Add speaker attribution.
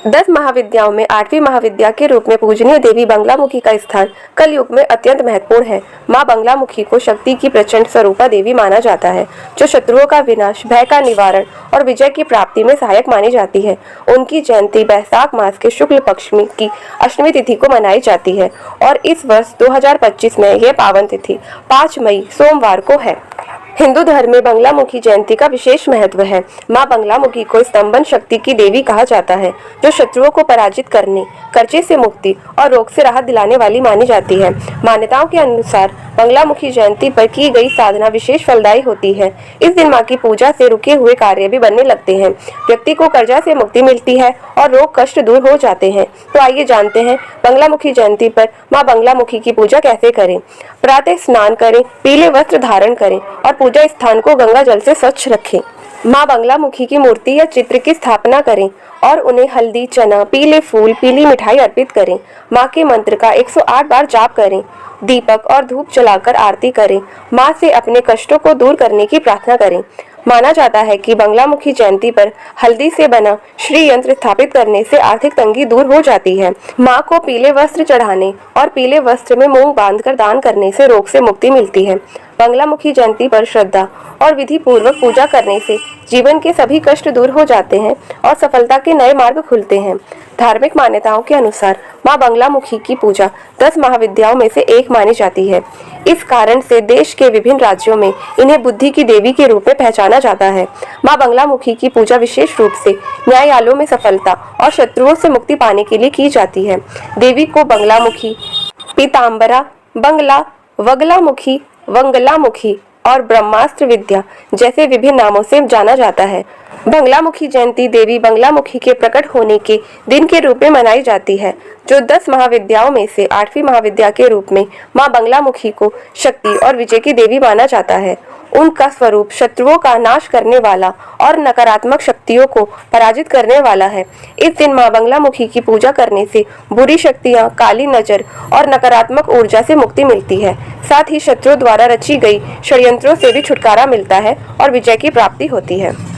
Speaker 1: 10 महाविद्याओं में 8वीं महाविद्या के रूप में पूजनीय देवी बंगलामुखी का स्थान कलयुग में अत्यंत महत्वपूर्ण है। मां बंगलामुखी को शक्ति की प्रचंड स्वरूपा देवी माना जाता है, जो शत्रुओं का विनाश, भय का निवारण और विजय की प्राप्ति में सहायक मानी जाती है। उनकी जयंती बैसाख मास के शुक्ल पक्ष की अष्टमी तिथि को मनाई जाती है और इस वर्ष 2025 में यह पावन तिथि 5 मई सोमवार को है। हिंदू धर्म में बंगलामुखी जयंती का विशेष महत्व है। मां बंगलामुखी को स्तंभन शक्ति की देवी कहा जाता है, जो शत्रुओं को पराजित करने, कर्जे से मुक्ति और रोग से राहत दिलाने वाली मानी जाती है। मान्यताओं के अनुसार बंगलामुखी जयंती पर की गई साधना विशेष फलदायी होती है। इस दिन मां की पूजा से रुके हुए कार्य भी बनने लगते हैं, व्यक्ति को कर्जा से मुक्ति मिलती है और रोग कष्ट दूर हो जाते हैं। तो आइए जानते हैं बंगलामुखी जयंती पर मां बंगलामुखी की पूजा कैसे करें। प्रातः स्नान करें, पीले वस्त्र धारण करें और पूजा स्थान को गंगा जल से स्वच्छ रखें। मां बंगलामुखी की मूर्ति या चित्र की स्थापना करें और उन्हें हल्दी, चना, पीले फूल, पीली मिठाई अर्पित करें। मां के मंत्र का 108 बार जाप करें। दीपक और धूप जलाकर आरती करें। मां से अपने कष्टों को दूर करने की प्रार्थना करें। माना जाता है कि बंगलामुखी जयंती पर हल्दी से बना श्री यंत्र स्थापित करने से आर्थिक तंगी दूर हो जाती है। मां को पीले वस्त्र चढ़ाने और पीले वस्त्र में मूंग बांधकर दान करने से रोग से मुक्ति मिलती है। बंगलामुखी जयंती पर श्रद्धा और विधि पूर्वक पूजा करने से जीवन के सभी कष्ट दूर हो जाते हैं और सफलता के नए मार्ग खुलते हैं। धार्मिक मान्यताओं के अनुसार मां बंगलामुखी की पूजा 10 महाविद्याओं में से एक मानी जाती है। इस कारण से देश के विभिन्न राज्यों में इन्हें बुद्धि की देवी के रूप में पहचाना जाता है। मां बंगलामुखी की पूजा विशेष रूप से न्यायालयों में सफलता और शत्रुओं से मुक्ति पाने के लिए की जाती है। देवी को बंगलामुखी, पीताम्बरा, बंगला, वगलामुखी, वंगलामुखी और ब्रह्मास्त्र विद्या जैसे विभिन्न नामों से जाना जाता है। बंगलामुखी जयंती देवी बंगलामुखी के प्रकट होने के दिन के रूप में मनाई जाती है, जो 10 महाविद्याओं में से 8वीं महाविद्या के रूप में मां बंगलामुखी को शक्ति और विजय की देवी माना जाता है। उनका स्वरूप शत्रुओं का नाश करने वाला और नकारात्मक शक्तियों को पराजित करने वाला है। इस दिन मां बंगलामुखी की पूजा करने से बुरी शक्तियां, काली नजर और नकारात्मक ऊर्जा से मुक्ति मिलती है। साथ ही शत्रुओं द्वारा रची गई षड्यंत्रों से भी छुटकारा मिलता है और विजय की प्राप्ति होती है।